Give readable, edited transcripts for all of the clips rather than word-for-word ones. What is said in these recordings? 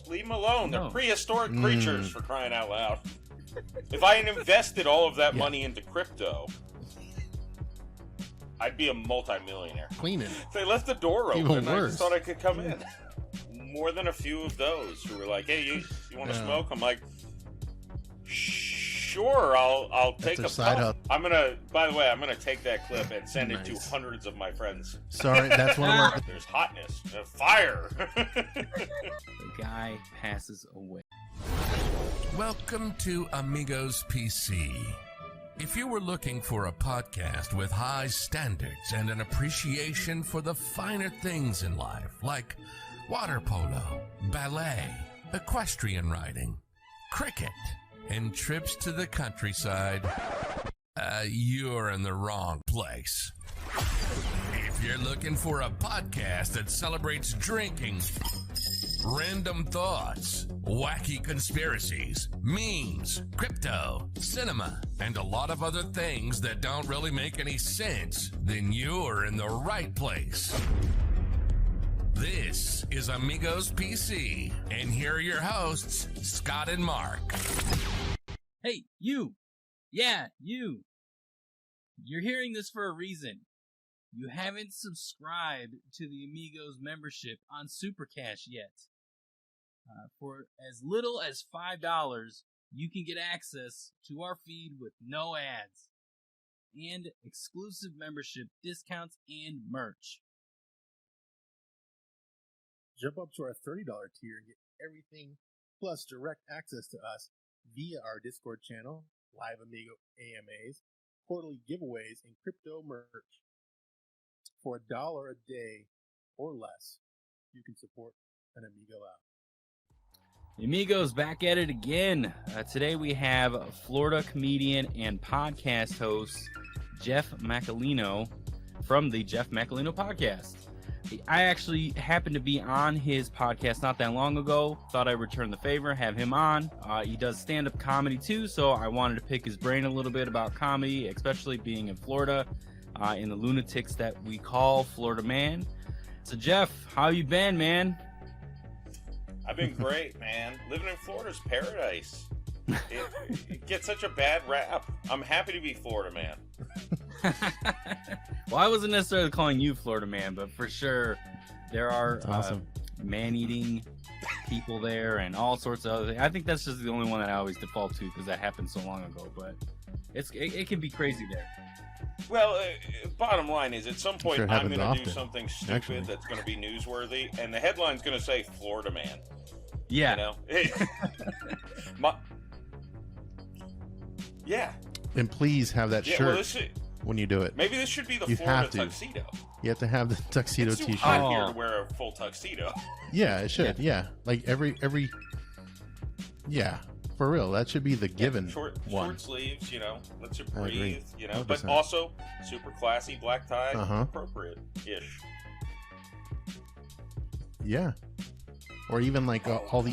leave them alone. No. They're prehistoric creatures, for crying out loud. If I had invested all of that money into crypto, I'd be a multi-millionaire. Cleaning. They left the door open. Even And I worse. just thought I could come in. More than a few of those who were like, "Hey, you want to smoke?" I'm like, "Sure, I'll take a side puff." hustle. By the way, I'm gonna take that clip and send it to Nice. hundreds of my friends. Sorry, that's one of our. There's hotness, fire. The guy passes away. Welcome to Amigospc. If you were looking for a podcast with high standards and an appreciation for the finer things in life, like water polo, ballet, equestrian riding, cricket, and trips to the countryside, you're in the wrong place. If you're looking for a podcast that celebrates drinking, random thoughts, wacky conspiracies, memes, crypto, cinema, and a lot of other things that don't really make any sense, then you're in the right place. This is Amigospc, and here are your hosts, Scott and Mark. Hey, you! Yeah, you! You're hearing this for a reason. You haven't subscribed to the Amigos membership on Super Cash yet. For as little as $5, you can get access to our feed with no ads, and exclusive membership discounts and merch. Jump up to our $30 tier and get everything plus direct access to us via our Discord channel, live Amigo AMAs, quarterly giveaways, and crypto merch. For $1 a day or less, you can support an Amigo out. The Amigos back at it again. Today we have Florida comedian and podcast host Jeff Macolino from the Jeff Macolino podcast. I actually happened to be on his podcast not that long ago. Thought I'd return the favor, have him on. He does stand-up comedy too, so I wanted to pick his brain a little bit about comedy, especially being in Florida, in the lunatics that we call Florida man. So Jeff, how you been, man? I've been great, man. Living in Florida's paradise. It gets such a bad rap. I'm happy to be Florida man. Well, I wasn't necessarily calling you Florida man, but for sure there are Awesome. man-eating people there and all sorts of other things. I think that's just the only one that I always default to because that happened so long ago, but it can be crazy there. Well, bottom line is, at some point, Sure, it I'm happens going to do often, something stupid actually. that's going to be newsworthy, and the headline's going to say Florida man. Yeah. You know? Yeah. And please have that Yeah, shirt well, when you do it. maybe this should be the You Florida have to. tuxedo. You have to have the tuxedo It's too t-shirt. hot here Oh. to wear a full tuxedo. Yeah, it should. Yeah. Like every yeah, for real. That should be the given Short one. sleeves, you know, lets you I agree. breathe, you know, but 100%. also super classy, black tie, Uh-huh. appropriate-ish. Yeah. Or even like all the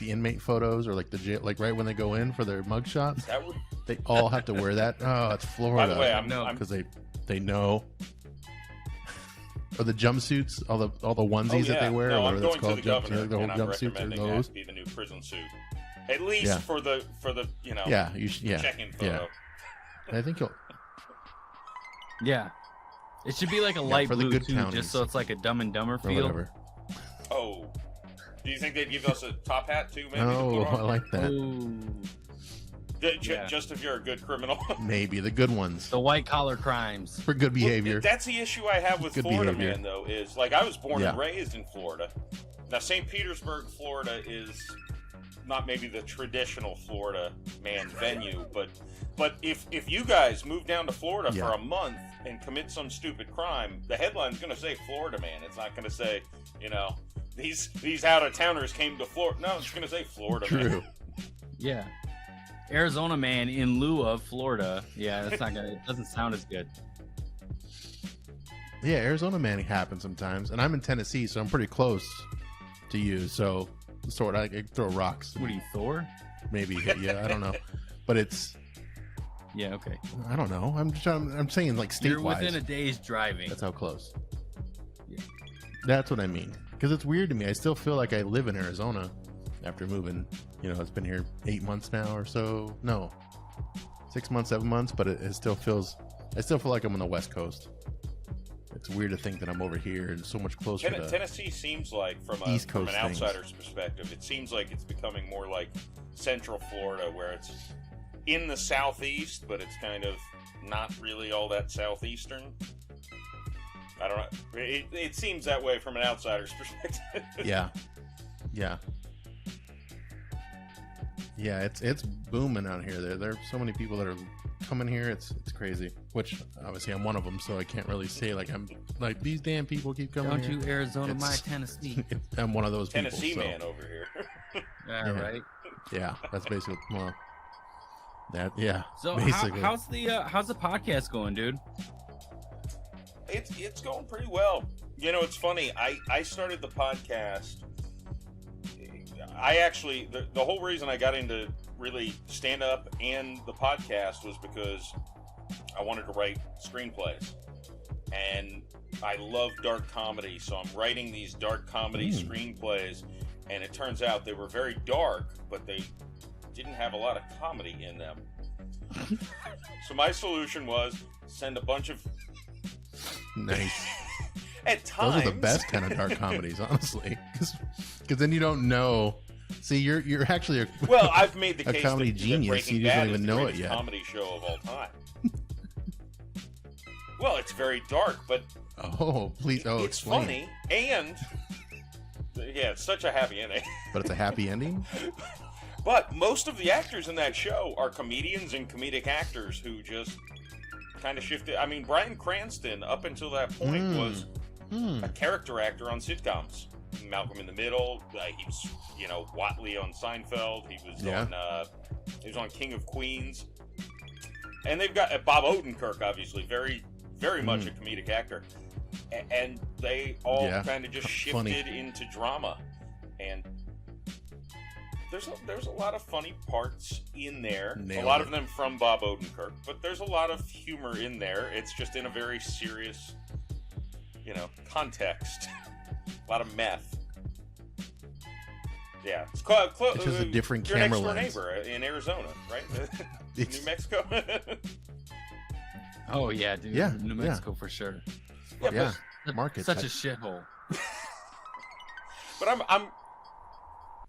inmate photos, or like the jail, like right when they go in for their mug shots, That would, they all have to wear that. Oh, it's Florida. by the way, No. I'm because they know. Or the jumpsuits, all the onesies that they wear, No, or I'm whatever going it's called, to the governor, the whole and I'm jumpsuits are recommending that those. be the new prison suit. At least Yeah. for the you know, Yeah, you should. Yeah, check-in yeah. photo. I think you'll. Yeah. It should be like a light for the blue good too, townies. just so it's like a Dumb and Dumber Or feel. whatever. Oh, do you think they'd give us a top hat too? Maybe. Oh, to put I on? like that. Ooh. Yeah. Just if you're a good criminal. Maybe the good ones The white collar crimes. for good behavior. Well, that's the issue I have with Good Florida, behavior. man. Though is like I was born and Yeah. raised in Florida. Now, St. Petersburg, Florida, is not maybe the traditional Florida man venue, but if you guys move down to Florida Yeah. for a month and commit some stupid crime, the headline's going to say Florida man. It's not going to say, you know, these out of towners came to Florida. No, it's going to say Florida True. man. Yeah. Arizona man in lieu of Florida. Yeah, that's not gonna. It doesn't sound as good. Yeah, Arizona Manning happens sometimes, and I'm in Tennessee, so I'm pretty close to you. So sort of, I could throw rocks, What are you, Thor? maybe hit you. I don't know, but it's Yeah. Okay. I don't know. I'm saying like You're within a statewide. day's driving. That's how close. Yeah. That's what I mean. Because it's weird to me. I still feel like I live in Arizona, after moving. It's been here 8 months now or so. No, 6 months, 7 months, but it still feels. I still feel like I'm on the West Coast. It's weird to think that I'm over here and so much closer to Tennessee seems like, from an outsider's perspective, it seems like it's becoming more like Central Florida, where it's in the southeast, but it's kind of not really all that southeastern. I don't know. It seems that way from an outsider's perspective. Yeah. It's booming out here. There are so many people that are coming here. It's crazy. Which obviously I'm one of them, so I can't really say like I'm like these damn people keep coming. Don't here. you Arizona my Tennessee? I'm one of those Tennessee people. man over here. Yeah, right. Yeah, that's basically that. Yeah. So basically. how's the podcast going, dude? It's going pretty well. It's funny. I started the podcast. I actually, the whole reason I got into really stand up and the podcast was because I wanted to write screenplays. And I love dark comedy, so I'm writing these dark comedy screenplays. And it turns out they were very dark, but they didn't have a lot of comedy in them. So my solution was send a bunch of... Nice. At times... Those are the best kind of dark comedies, honestly. Because then you don't know... See, you're actually well, I've made the a case comedy that genius. Breaking You just Bad don't even is know the it greatest yet. comedy show of all time. Well, it's very dark, but please, it's explain. funny, and yeah, it's such a happy ending. But it's a happy ending. But most of the actors in that show are comedians and comedic actors who just kind of shifted. I mean, Bryan Cranston, up until that point, was a character actor on sitcoms. Malcolm in the Middle. He was, Watley on Seinfeld. He was on King of Queens. And they've got Bob Odenkirk, obviously, very, very much a comedic actor. And they all kind of just shifted into drama. And there's a lot of funny parts in there. Nailed a lot it. of them from Bob Odenkirk, but there's a lot of humor in there. It's just in a very serious, context. A lot of meth. Yeah, it's It's just a different your camera next door lens. neighbor in Arizona, right? New Mexico. Oh yeah, dude. Yeah, New Mexico for sure. Yeah, But market. such a shithole. But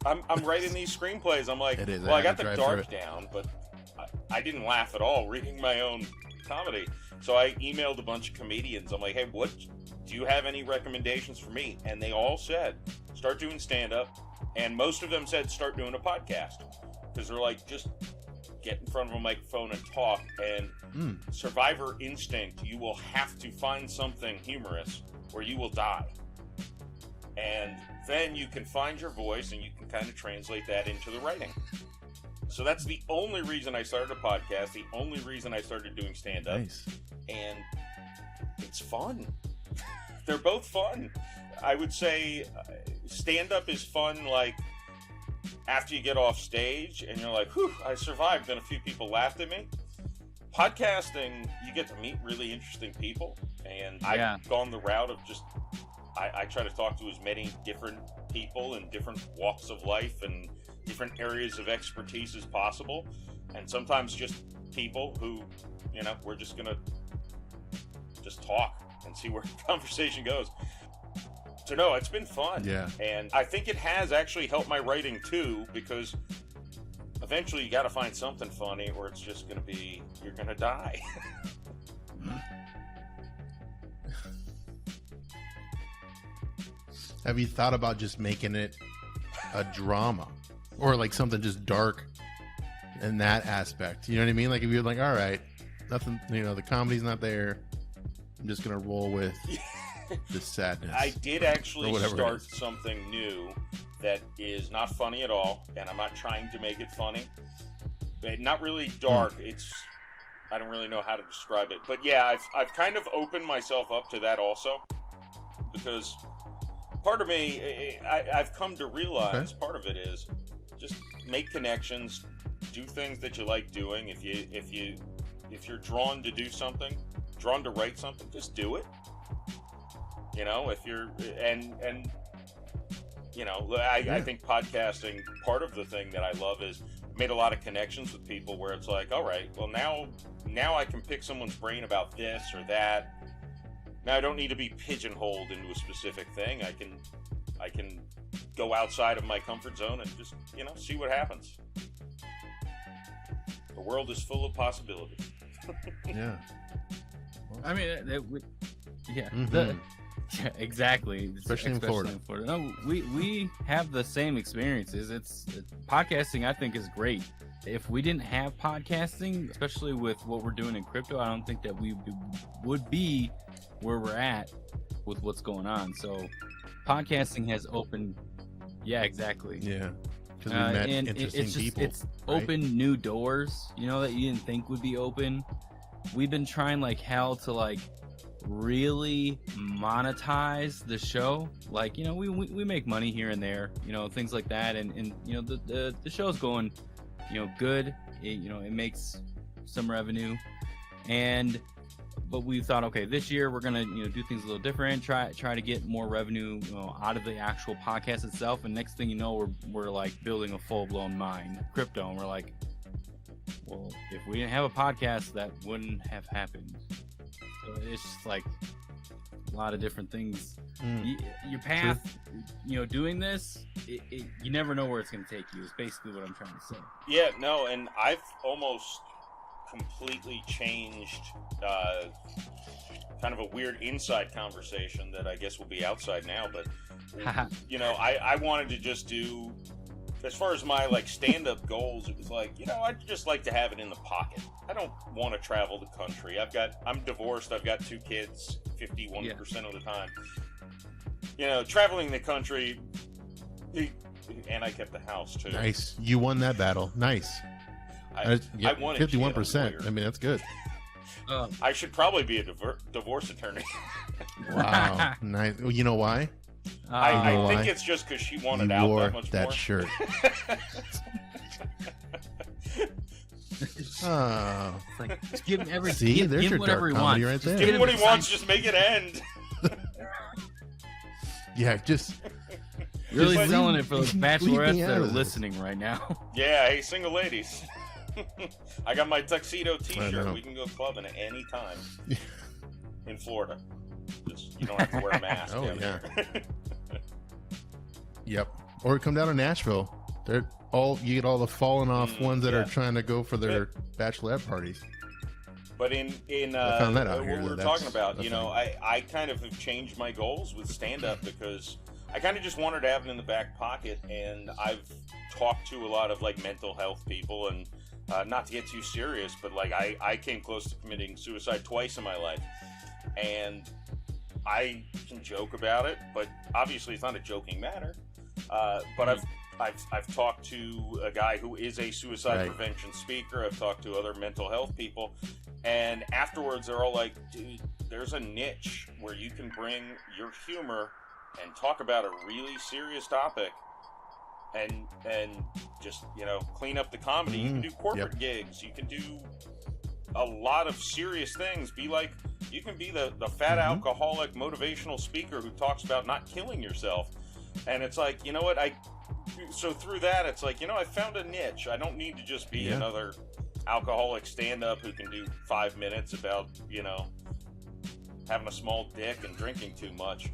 I'm writing these screenplays. I'm like, It is. well, I got to the drive dark through it. down, but I didn't laugh at all reading my own comedy. So I emailed a bunch of comedians. I'm like, hey, what do you have any recommendations for me? And they all said, start doing stand-up. And most of them said, start doing a podcast. Because they're like, just get in front of a microphone and talk. And survivor instinct, you will have to find something humorous or you will die. And then you can find your voice and you can kind of translate that into the writing. So that's the only reason I started a podcast, the only reason I started doing stand-up. Nice. And it's fun. They're both fun. I would say stand-up is fun, like, after you get off stage and you're like, whew, I survived and a few people laughed at me. Podcasting, you get to meet really interesting people. And I've gone the route of just, I try to talk to as many different people in different walks of life and different areas of expertise as possible. And sometimes just people who, we're just going to just talk and see where the conversation goes. So no, it's been fun. Yeah. And I think it has actually helped my writing too, because eventually you got to find something funny or it's just going to be, you're going to die. Have you thought about just making it a drama or like something just dark in that aspect? You know what I mean? Like if you're like, all right, nothing, the comedy's not there. I'm just going to roll with the sadness. I did actually whatever it start is. something new that is not funny at all, and I'm not trying to make it funny. Not really dark. It's, I don't really know how to describe it, but yeah, I've kind of opened myself up to that also, because part of me, I've come to realize part of it is just make connections, do things that you like doing. If you're drawn to do something, drawn to write something, just do it. If you're and you know, I think podcasting, part of the thing that I love is made a lot of connections with people where it's like, all right, well now I can pick someone's brain about this or that. Now I don't need to be pigeonholed into a specific thing. I can go outside of my comfort zone and just, you know, see what happens. The world is full of possibilities. Yeah. I mean, yeah, Mhm. yeah, exactly. Especially in Florida. No, we have the same experiences. Podcasting, I think, is great. If we didn't have podcasting, especially with what we're doing in crypto, I don't think that we would be where we're at with what's going on. So podcasting has opened, yeah, exactly. Yeah. Because we met and interesting people. It's right? opened new doors, you know, that you didn't think would be open. We've been trying like hell to like really monetize the show. Like, you know, we make money here and there, you know, things like that, and you know, the show's going, you know, good. It makes some revenue, but we thought, okay, this year we're gonna, you know, do things a little different, try to get more revenue, you know, out of the actual podcast itself. And next thing you know, we're like building a full-blown mine, crypto, and we're like, well, if we didn't have a podcast, that wouldn't have happened. So it's just like a lot of different things. Your path, you know, doing this, you never know where it's going to take you, is basically what I'm trying to say. Yeah, no, and I've almost completely changed kind of a weird inside conversation that I guess will be outside now, but you know, I wanted to just do, as far as my like stand-up goals, it was like, you know, I'd just like to have it in the pocket. I don't want to travel the country. I'm divorced, I've got 2 kids 51% of the time. You know, traveling the country, and I kept the house too. Nice. You won that battle. Nice. I won it. 51%. I mean, that's good. I should probably be a divorce attorney. Wow. Nice. Well, you know why? I think it's just because she wanted you out wore that much that more. shirt. Oh, Just give him every, see, there's give your whatever dark he comedy wants. right Give there. him what he wants, just make it end. Yeah, just Really Just selling leave- it for those leave me bachelorettes out that are of this. listening right now. Yeah, hey, single ladies. I got my tuxedo I T-shirt. know. We can go clubbing at any time in Florida. Just, you don't have to wear a mask. Oh, down yeah. there. Yep. Or come down to Nashville. They're you get all the fallen off ones that yeah. are trying to go for their bachelorette parties. But in I found that out what here, we that were that's talking about, a you know, thing. I kind of have changed my goals with stand-up because I kind of just wanted to have it in the back pocket, and I've talked to a lot of like mental health people, and not to get too serious, but like I came close to committing suicide twice in my life, and I can joke about it, but obviously it's not a joking matter. But I've talked to a guy who is a suicide Right. prevention speaker. I've talked to other mental health people, and afterwards they're all like, dude, there's a niche where you can bring your humor and talk about a really serious topic and just, you know, clean up the comedy. You can do corporate gigs. You can do a lot of serious things. You can be the fat alcoholic motivational speaker who talks about not killing yourself. And it's like, you know what, so through that, it's like, you know, I found a niche. I don't need to just be another alcoholic stand-up who can do 5 minutes about, you know, having a small dick and drinking too much.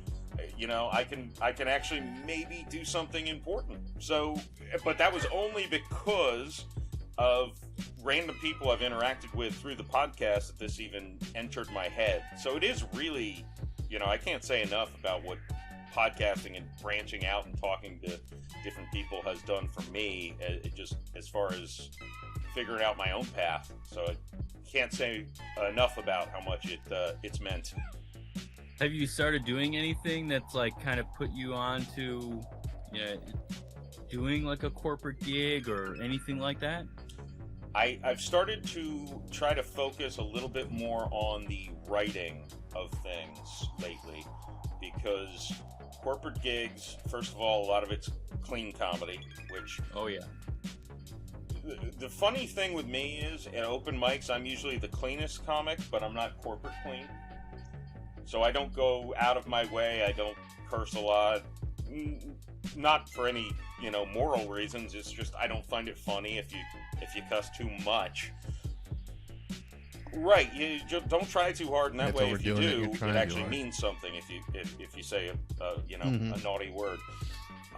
You know, I can actually maybe do something important. So, but that was only because of random people I've interacted with through the podcast that this even entered my head. So it is really, you know, I can't say enough about what podcasting and branching out and talking to different people has done for me, just as far as figuring out my own path. So I can't say enough about how much it's meant. Have you started doing anything that's like kind of put you on to, you know, doing like a corporate gig or anything like that? I've started to try to focus a little bit more on the writing of things lately, because corporate gigs, first of all, a lot of it's clean comedy, which... Oh, yeah. The funny thing with me is, at open mics, I'm usually the cleanest comic, but I'm not corporate clean. So I don't go out of my way, I don't curse a lot. not for any, moral reasons. It's just I don't find it funny if you cuss too much. Right, you don't try too hard, and that way, if you do, it actually means something. If you say a naughty word.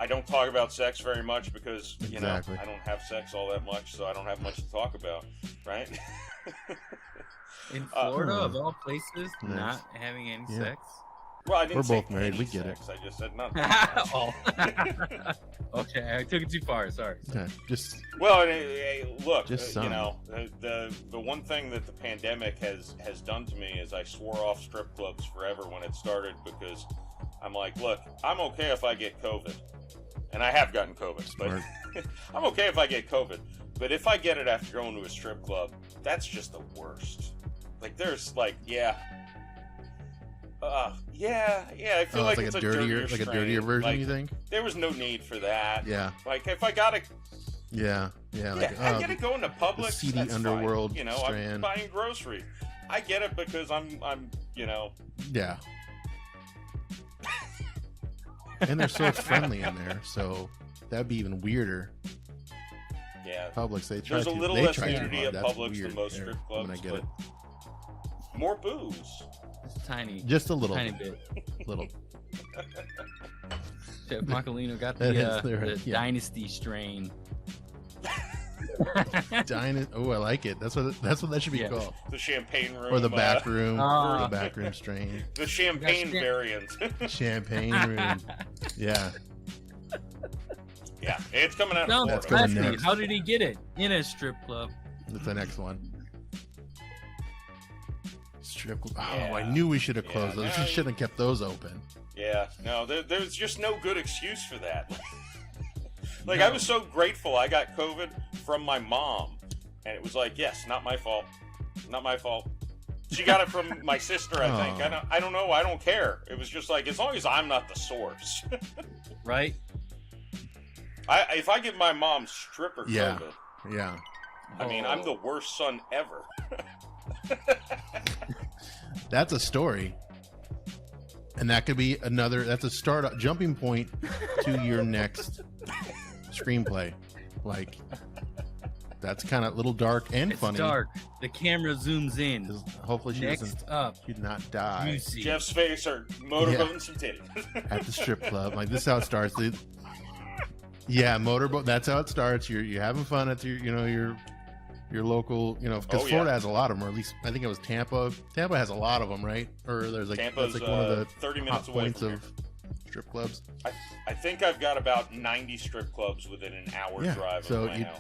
I don't talk about sex very much because I don't have sex all that much, so I don't have much to talk about, right? In Florida, of all places, not having any sex. Well, I didn't We're say both married. We get sex. I just said nothing. Oh. Okay, I took it too far. Sorry. Okay, Well, look, the one thing that the pandemic has done to me is I swore off strip clubs forever when it started, because I'm like, look, I'm okay if I get COVID, and I have gotten COVID, but I'm okay if I get COVID. But if I get it after going to a strip club, that's just the worst. Like, there's like, I feel like it's a dirtier version. Like, you think? There was no need for that. Yeah. Like, if I got it. Yeah. I get it going to Publix. Seedy underworld. Fine. I'm buying groceries. I get it because I'm. Yeah. And they're so friendly in there, so that'd be even weirder. Yeah. Publix, they try There's to. a little they less try nudity at That's Publix weird than most strip clubs, when I get but it. More booze. It's tiny. Just a little. Tiny bit. Little. Chef Macolino got the Dynasty strain. Oh, I like it. That's what that should be called. The champagne room. Or the back room. Or the back room strain. The champagne variant. Champagne room. Yeah. Yeah, it's coming out. No, that's coming next. How did he get it? In a strip club. That's the next one. Strip club. Oh, Yeah. I knew we should have closed those. We shouldn't have kept those open. Yeah, no, there's just no good excuse for that. Like, I was so grateful I got COVID from my mom, and it was like, yes, not my fault. Not my fault. She got it from my sister, I think. I don't know. I don't care. It was just like, as long as I'm not the source. Right? If I give my mom stripper COVID, Yeah. I mean, I'm the worst son ever. That's a story. And that could be that's a jumping point to your next screenplay. Like, that's kind of a little dark and It's funny. dark. The camera zooms in. Hopefully she Next up, she'd not die juicy. Jeff's face are motorboating some titty. at the strip club. Like, this is how it starts. Motorboat. That's how it starts. You're having fun at your local, because Florida has a lot of them, or at least I think it was Tampa. Tampa has a lot of them, right? Or there's like Tampa's that's like one of the 30 minutes away points from of strip clubs. I think I've got about 90 strip clubs within an hour drive of my house.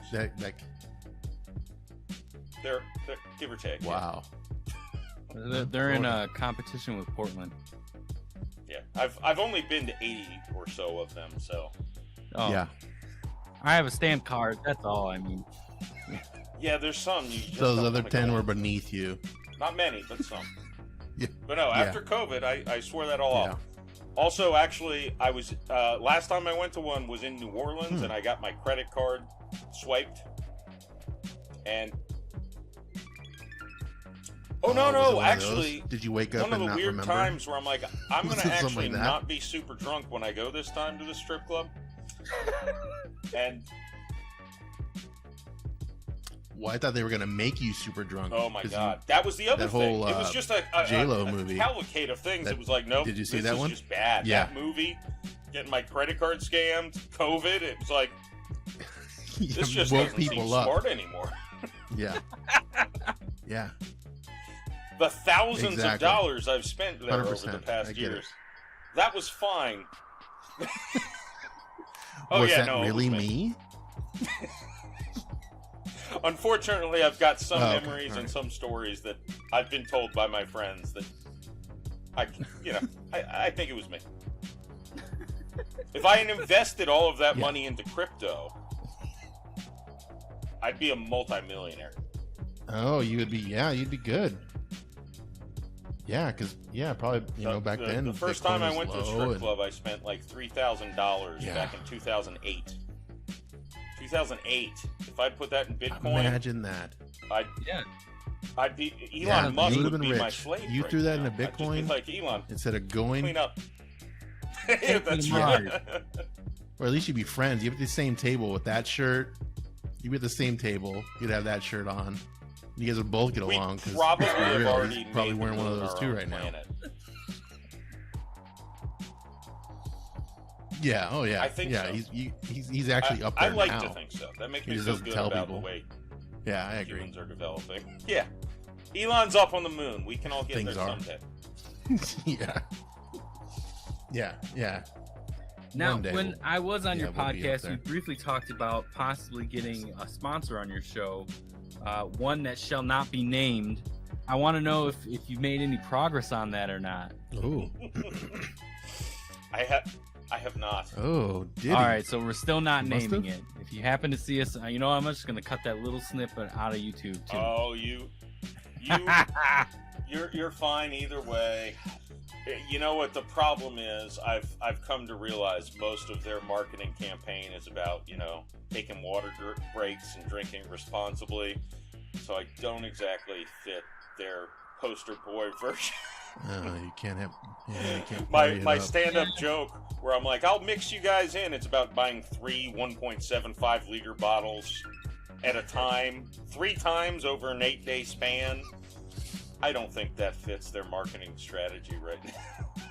They're give or take. Wow. They're in a competition with Portland. Yeah, I've only been to 80 or so of them, so. Oh. Yeah. I have a stamp card. That's all. I mean. Yeah, there's some. You just Those don't other wanna 10 go. were beneath you. Not many, but some. Yeah. But no, after COVID, I swore that all off. Also, actually, I was last time I went to one was in New Orleans, and I got my credit card swiped. And no, actually, did you wake up one of and the not weird remember? times where I'm like, I'm Was gonna it something actually like that? not be super drunk when I go this time to the strip club. And well, I thought they were gonna make you super drunk. oh my god, that was the other that thing. whole, It was just a J-Lo movie. cavalcade of things. It was like, nope. Did you see this that is one? Just bad. Yeah. That movie, getting my credit card scammed, COVID. It was like, this just woke doesn't people seem up. smart anymore. Yeah. Yeah. The thousands of Exactly. dollars I've spent there over 100%. the I past get years, it. that was fine. Was that it really was me? Unfortunately, I've got some okay. memories All and right. some stories that I've been told by my friends that I think it was me. If I had invested all of that money into crypto, I'd be a multimillionaire. Oh, you'd be good. Yeah, because probably back then the first Bitcoin time I was went to a low strip and- club, I spent like $3,000 Yeah. back in 2008. 2008. If I'd put that in Bitcoin, Imagine that. I'd be Yeah, Elon Musk you would would've be been my rich. slave. You right threw that now. into I'd just be Bitcoin? like, Elon, Instead of going, clean up. Take That's me right. Or at least you'd be friends. You have the same table with that shirt. You'd be at the same table. You'd have that shirt on. You guys would both get along. We probably have already he's probably made wearing one of the moon those our too own right planet. now. Yeah. Oh yeah. I think yeah. so. He's actually up there I like now. to think so. That makes He me just feel doesn't good tell about people. the way Yeah, I agree. humans are developing. Yeah. Elon's up on the moon. We can all get Things there are. someday. Yeah. Yeah. Yeah. Now, One day when we'll- I was on your we'll be up podcast, there. you briefly talked about possibly getting a sponsor on your show, one that shall not be named. I want to know if you've made any progress on that or not. Ooh. I have not. Oh, did All he? right, so we're still not You must naming have? it. If you happen to see us, you know, I'm just going to cut that little snippet out of YouTube too. Oh, you're fine either way. You know what the problem is? I've come to realize most of their marketing campaign is about, you know, taking water breaks and drinking responsibly. So I don't exactly fit their poster boy version. You can't have. Yeah, you can't my party it my up. stand-up joke where I'm like, I'll mix you guys in. It's about buying 3 1.75 liter bottles at a time, 3 times over an 8-day span. I don't think that fits their marketing strategy right now.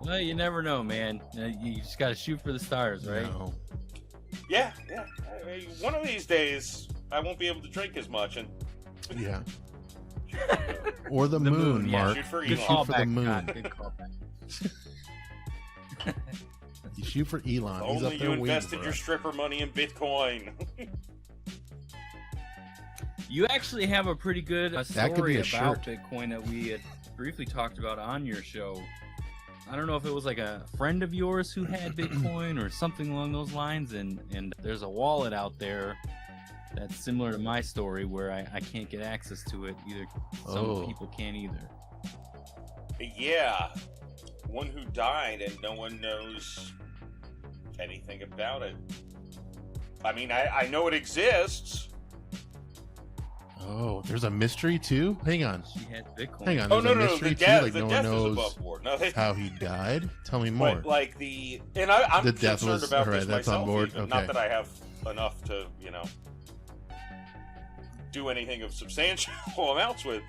Well, you never know, man. You just got to shoot for the stars, right? No. Yeah. I mean, one of these days, I won't be able to drink as much, and Yeah. Or the, The moon, moon, yeah. Mark. Shoot for You Elon. shoot for the Callback, moon. God, good callback. You shoot for Elon. He's only up there you waiting invested for your us. stripper money in Bitcoin. You actually have a pretty good That could be story a about shirt. Bitcoin that we had briefly talked about on your show. I don't know if it was like a friend of yours who had Bitcoin or something along those lines, and there's a wallet out there that's similar to my story where I can't get access to it either. Some Oh. people can't either. Yeah, one who died and no one knows anything about it. I mean, I know it exists. Oh, there's a mystery too? Hang on. She had Bitcoin. Hang on. Oh, There's no, a the mystery too? death, Like the no death one is knows above board. No, they, how he died? Tell me more. but like and I'm The death concerned was- about alright, this that's myself. on board, Even. okay. Not that I have enough to, you know, do anything of substantial amounts with.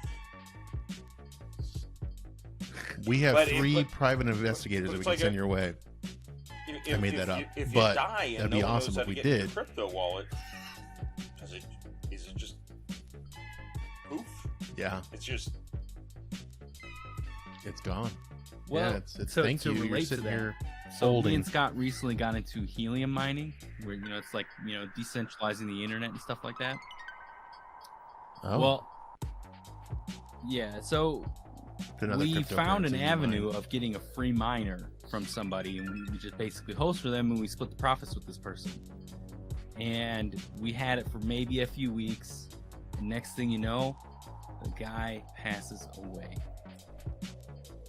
We have But 3 private investigators that we looks can like send a- your way. If, made that up, If but you die and that'd no be one awesome knows how if to we get in your did. crypto wallet, is it just poof? Yeah, It's just it's gone. Well, yeah, it's to- thank to you. You're relate to sitting that, here So me holding. and Scott recently got into helium mining, where it's like decentralizing the internet and stuff like that. Oh, Well, yeah. So another we found an cryptocurrency you avenue mine. of getting a free miner from somebody, and we just basically host for them, and we split the profits with this person. And we had it for maybe a few weeks, and next thing you know, the guy passes away.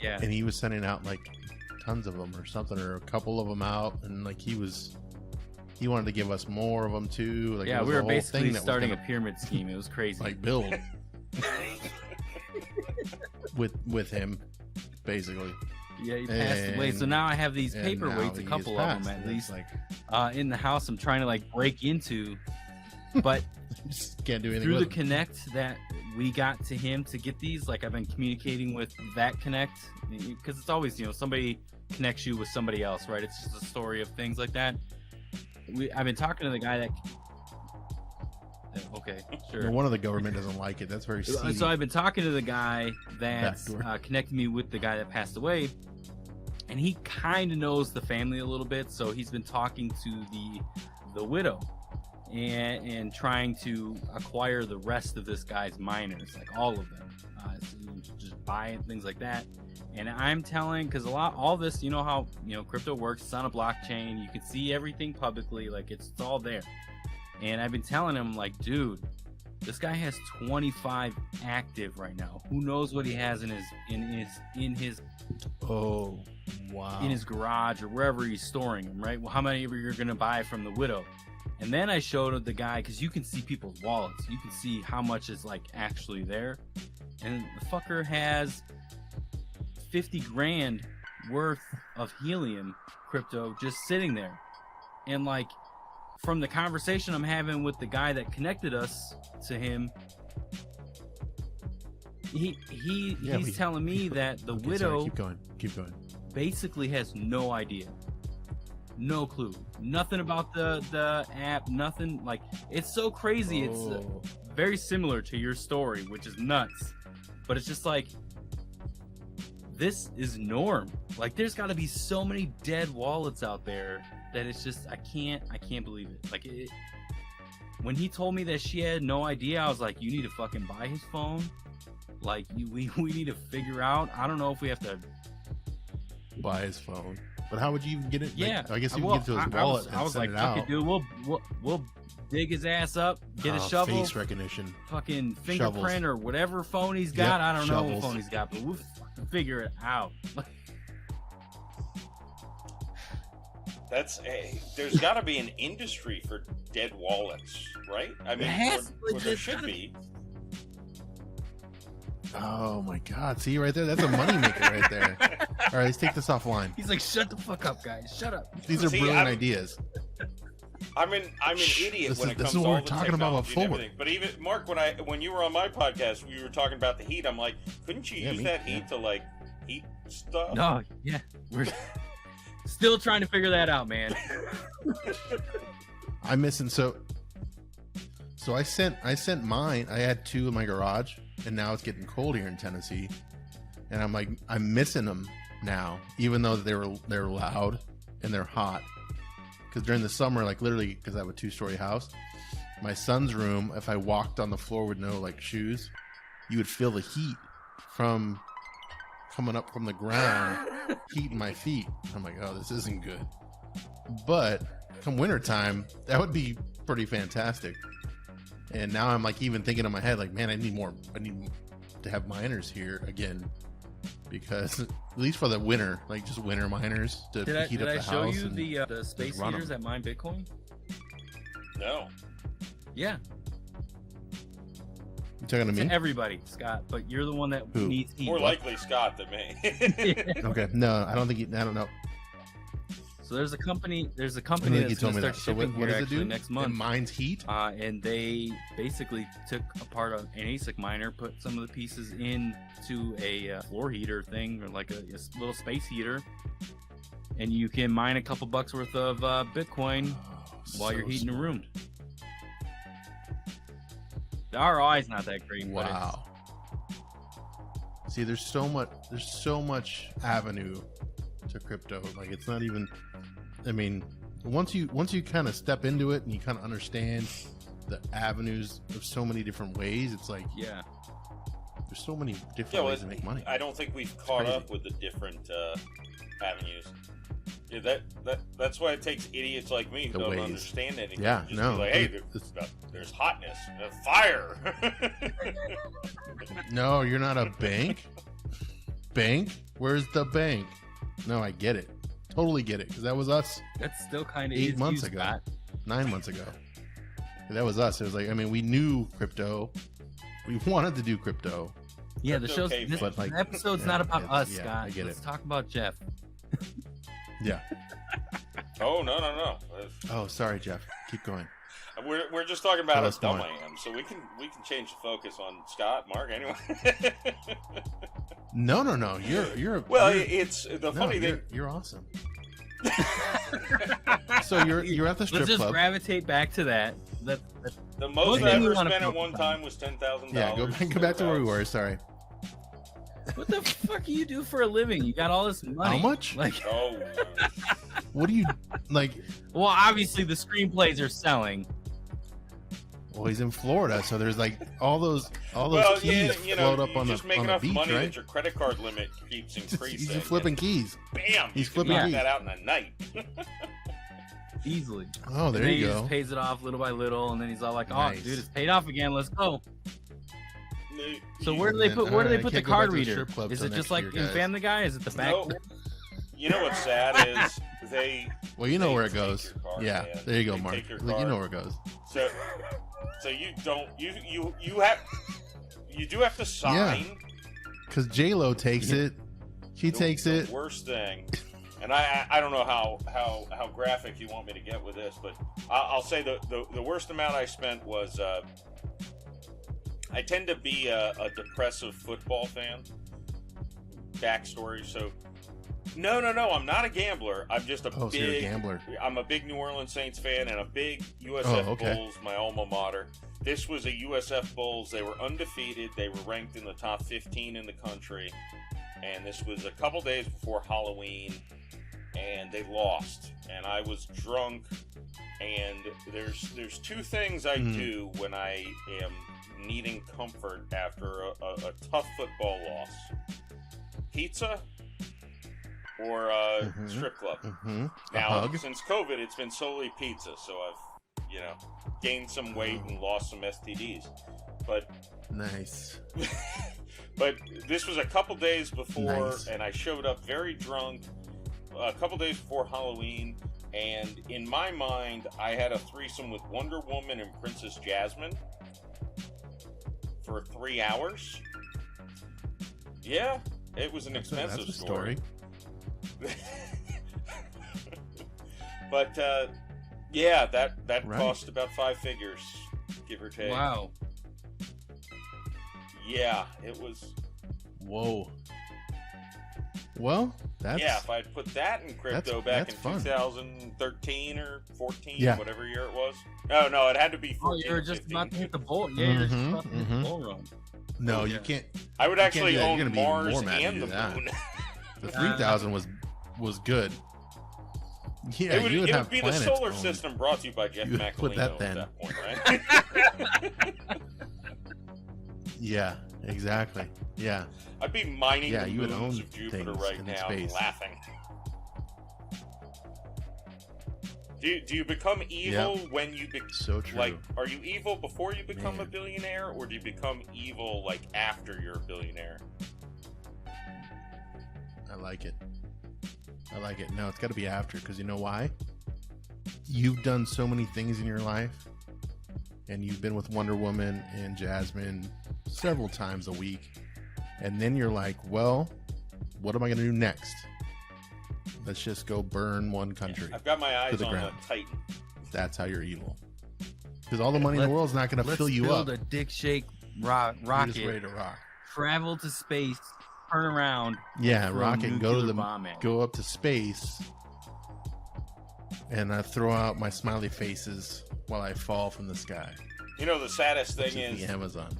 Yeah. And he was sending out like tons of them or something, or a couple of them out, and like he wanted to give us more of them too. Like, it Yeah, was we a were whole basically thing that was starting a gonna, pyramid scheme. It was crazy. like build with him, basically. Yeah, he passed away. So now I have these And paperweights, now a couple he is of passed, them at and it's least, like in the house. I'm trying to like break into, but just can't do anything through the with them. connect that we got to him to get these, like I've been communicating with that connect, because it's always somebody connects you with somebody else, right? It's just a story of things like that. I've been talking to the guy that. Okay, sure. No wonder the government doesn't like it. That's very seedy. So I've been talking to the guy that's Backdoor. connected me with the guy that passed away, and he kind of knows the family a little bit. So he's been talking to the widow and trying to acquire the rest of this guy's miners, like all of them, so just buy it, things like that. And I'm telling, because all this, how crypto works. It's on a blockchain. You can see everything publicly, like it's all there. And I've been telling him, like, dude, this guy has 25 active right now. Who knows what he has in his Oh, wow. in his garage or wherever he's storing them, right? Well, how many of you are gonna buy from the widow? And then I showed the guy, because you can see people's wallets. You can see how much is like actually there. And the fucker has 50 grand worth of helium crypto just sitting there. And like from the conversation I'm having with the guy that connected us to him, he's telling me that the widow keep going. basically has no idea, no clue, nothing about the app, nothing. Like, it's so crazy. It's very similar to your story, which is nuts, but it's just like, this is norm. Like, there's got to be so many dead wallets out there that it's just, I can't believe it. Like, when he told me that she had no idea, I was like, you need to fucking buy his phone. Like, we need to figure out. I don't know if we have to buy his phone, but how would you even get it? Yeah, like, I guess you can get to his wallet and I was send like, it fuck out. it, dude. We'll dig his ass up, get a shovel, face recognition, fucking fingerprint, shovels, or whatever phone he's got. I don't know what phone he's got, but we'll figure it out. There's got to be an industry for dead wallets, right? I mean, there should be. Oh my God! See right there, that's a moneymaker right there. All right, let's take this offline. He's like, shut the fuck up, guys. Shut up. These are brilliant ideas. I'm an idiot when it comes to all what we're the talking about technology and everything. But even Mark, when you were on my podcast, we were talking about the heat. I'm like, couldn't you use that heat to like heat stuff? No, yeah, we're still trying to figure that out, man. I'm missing so I sent mine. I had 2 in my garage, and now it's getting cold here in Tennessee, and I'm like, I'm missing them now, even though they're loud and they're hot. Because during the summer, like literally, because I have a 2-story house, my son's room, if I walked on the floor with no like shoes, you would feel the heat from coming up from the ground, heating my feet. I'm like, oh, this isn't good. But come wintertime, that would be pretty fantastic. And now I'm like even thinking in my head, like, man, I need to have miners here again, because at least for the winter, like just winter miners to heat up the house. Did I show you the space heaters that mine Bitcoin? No. Yeah. You talking to me? To everybody, Scott, but you're the one that needs heat. More likely Scott than me. Okay, no, I don't think I don't know. So there's a company that's going to start shipping here actually next month. It mines heat? And they basically took apart an ASIC miner, put some of the pieces into a floor heater thing, or like a little space heater, and you can mine a couple bucks worth of Bitcoin while you're heating a room. The ROI is not that great. Wow. See, there's so much avenue to crypto. Like, it's not even, I mean, once you kind of step into it and you kind of understand the avenues of so many different ways, it's like, yeah, there's so many different ways to make money. I don't think we've caught up with the different avenues. Yeah, that's why it takes idiots like me who don't understand anything. Yeah, just be like, hey, there's hotness, fire. No, you're not a bank. Bank? Where's the bank? No, I get it. Totally get it, because that was us. That's still kind of 8 months ago, 9 months ago. That was us. It was like, I mean, we knew crypto. We wanted to do crypto. Yeah, the show's the episode's not about us, Scott. I get Let's talk about Jeff. Yeah. Oh, no. Oh, sorry, Jeff. Keep going. We're just talking about how dumb I am, so we can change the focus on Scott, Mark, anyway. No. You're it's the funny thing. You're awesome. So you're at the strip club. Let's just gravitate back to that. The most I ever spent at one time was $10,000. Yeah, go back to where we were. Sorry. What the fuck do you do for a living? You got all this money. How much? Like, what do you like? Well, obviously the screenplays are selling. Well, he's in Florida, so there's like all those keys float up on the beach, just make enough money right? that your credit card limit keeps increasing. He's flipping keys. Bam! He's flipping keys. That out in a night. Easily. Oh, there you go. He just pays it off little by little, and then he's all like, "Oh, nice. Dude, it's paid off again. Let's go." So where do they put the card reader? Is it just like in Family Guy? Is it the back? No. You know what's sad is they. Well, you know where it goes. Yeah, there you go, Mark. You know where it goes. So you don't you do have to sign. Because J-Lo takes it. She takes it. Worst thing. And I don't know how graphic you want me to get with this, but I'll say the worst amount I spent was I tend to be a depressive football fan. Backstory, so no, I'm not a gambler. I'm just so you're a gambler. I'm a big New Orleans Saints fan and a big USF Bulls, my alma mater. This was a USF Bulls. They were undefeated. They were ranked in the top 15 in the country. And this was a couple days before Halloween, and they lost. And I was drunk. And there's two things I do when I am needing comfort after a tough football loss: pizza or strip club. Now, since COVID, it's been solely pizza, so I've gained some weight and lost some STDs. But nice. But this was a couple days before, and I showed up very drunk. A couple days before Halloween, and in my mind, I had a threesome with Wonder Woman and Princess Jasmine for 3 hours. Yeah, it was an expensive story. But yeah, that cost about 5 figures, give or take. Wow. Yeah, it was. Whoa. Well, that's... Yeah, if I'd put that in crypto back in 2013 or 14, whatever year it was. No, it had to be 14. Oh, you were just about to hit the bull. Yeah, you're just about to hit the bull run. No, you can't. I would actually own Mars and the moon. The 3000 was good. Yeah, it would be the solar system brought to you by Jeff Macolino put that then. At that point, right? Yeah, exactly. Yeah. I'd be mining the you would moons own of Jupiter right now and laughing. Do you become evil when you so true. Like, are you evil before you become a billionaire, or do you become evil like after you're a billionaire? I like it. No, it's got to be after, because you know why? You've done so many things in your life, and you've been with Wonder Woman and Jasmine several times a week, and then you're like, well, what am I going to do next? Let's just go burn one country. I've got my eyes on a Titan. That's how you're evil. Because all the money in the world's not going to fill you up. Let's build a dick shake rocket. You're just ready to rock. Travel to space. Turn around. Yeah, rocket. Go up to space, and I throw out my smiley faces while I fall from the sky. You know, the saddest thing is the Amazon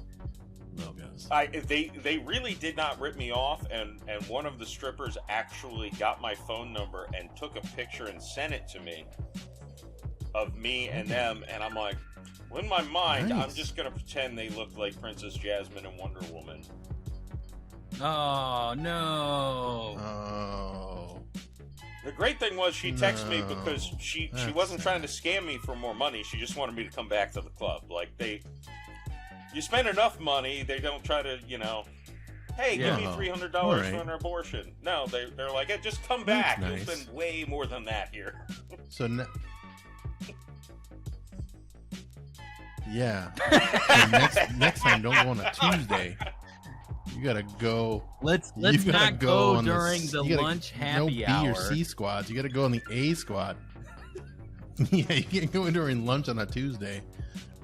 logos. They really did not rip me off, and one of the strippers actually got my phone number and took a picture and sent it to me of me and them, and I'm like, well, in my mind, I'm just gonna pretend they look like Princess Jasmine and Wonder Woman. Oh no! Oh. The great thing was she texted me because she wasn't trying to scam me for more money. She just wanted me to come back to the club. Like, you spend enough money, they don't try to, hey, give me $300 for an abortion. No, they're like, hey, just come back. You'll spend way more than that here. So yeah. So next time, don't go on a Tuesday. You gotta go. Let's not go during the lunch happy hour. No B or C squads. You gotta go on the A squad. Yeah, you can't go in during lunch on a Tuesday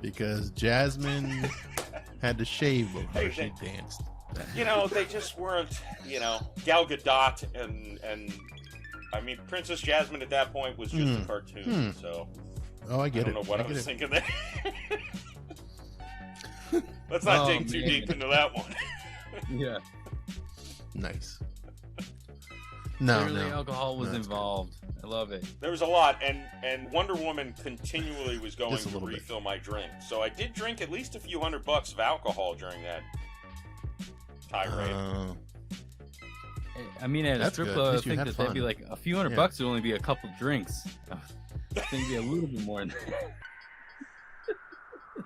because Jasmine had to shave before she danced. They just weren't. Gal Gadot and I mean, Princess Jasmine at that point was just a cartoon. So. Oh, I get it. I don't know what I was thinking there. Let's not dig too deep into that one. Yeah. Nice. Clearly alcohol was involved. I love it. There was a lot, and Wonder Woman continually was going to refill my drink. So I did drink at least a few $100 of alcohol during that tirade. I mean, at a strip club, I think that that'd be like a few $100 would only be a couple drinks. Maybe a little bit more than that.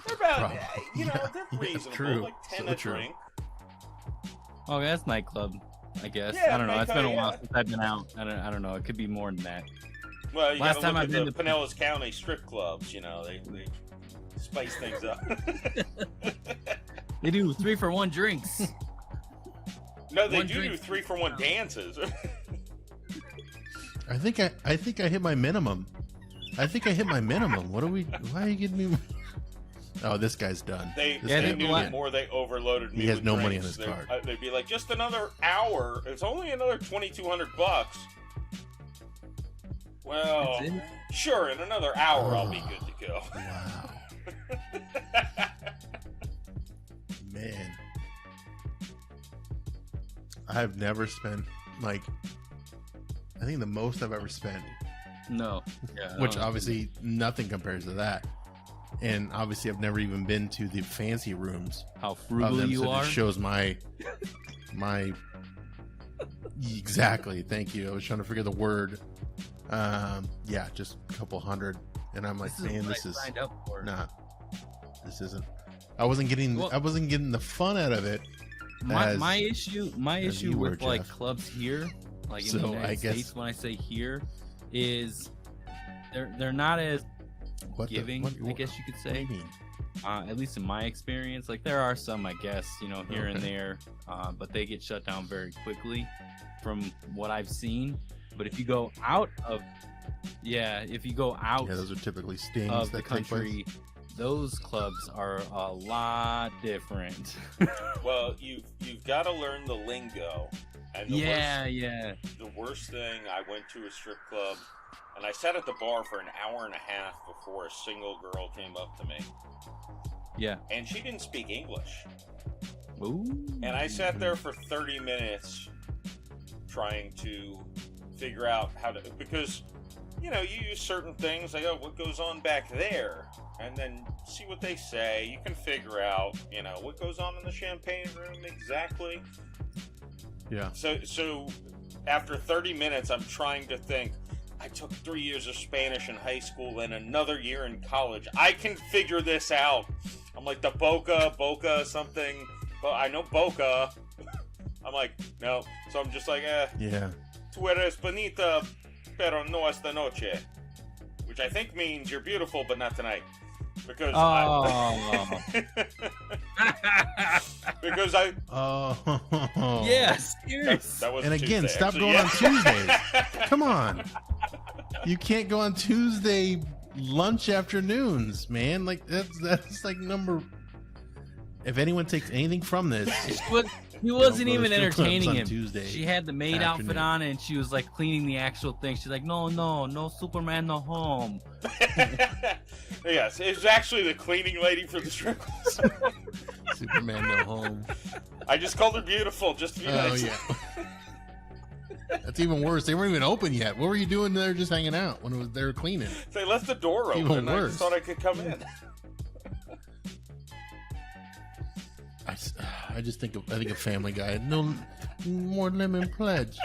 They're about, they're reasonable. True. Like 10 a drink. Oh, that's nightclub, I guess. Yeah, I don't know. It's been a while since I've been out. I don't know. It could be more than that. Well, you last time I've been to Pinellas County strip clubs. They spice things up. They do 3-for-1 drinks. No, they do 3-for-1 dances. I think I hit my minimum. Why are you getting me? Oh, this guy's done. They knew the more they overloaded me. He has with no drinks, money on his card. They'd be like, just another hour. It's only another $2,200. Well, sure, in another hour I'll be good to go. Wow. Man. I've never spent, like, I think the most I've ever spent. No. Yeah, Which obviously nothing compares to that. And obviously I've never even been to the fancy rooms. How frugal you so are. It shows my exactly. Thank you. I was trying to figure the word. Yeah, just a couple hundred. And I'm like, man, this is signed up for. Nah. This isn't. I wasn't getting the fun out of it. My issue with like Jeff. clubs here, like in the United States, when I say here, is they're not as giving, I guess you could say. What do you mean? At least in my experience, like there are some, I guess, here and there, but they get shut down very quickly from what I've seen. But if you go out of, those are typically stings of that the country, those clubs are a lot different. Well, you've got to learn the lingo. And the worst thing, I went to a strip club, and I sat at the bar for an hour and a half before a single girl came up to me. Yeah. And she didn't speak English. Ooh. And I sat there for 30 minutes trying to figure out how to, because, you use certain things, like, oh, what goes on back there? And then see what they say. You can figure out, what goes on in the champagne room exactly. Yeah. So after 30 minutes, I'm trying to think, I took 3 years of Spanish in high school and another year in college. I can figure this out. I'm like, the Boca, something. Well, I know Boca. I'm like, no. So I'm just like, Yeah. Tu eres bonita, pero no esta noche. Which I think means you're beautiful, but not tonight. Because because I yeah, serious. That was and again, Tuesday, stop actually. going on Tuesdays. Come on, you can't go on Tuesday lunch afternoons, man. Like that's like number. If anyone takes anything from this, he wasn't even strip clubs entertaining on him. Tuesday She had the maid afternoon. outfit on, and she was like cleaning the actual thing. She's like, no, Superman, no home. Yes, it was actually the cleaning lady for the strip club. Superman no home. I just called her beautiful just to be nice. Oh yeah. That's even worse. They weren't even open yet. What were you doing there, just hanging out when they were cleaning? They left the door open. Even I worse. just thought I could come in. I just think of Family Guy. No more lemon pledge.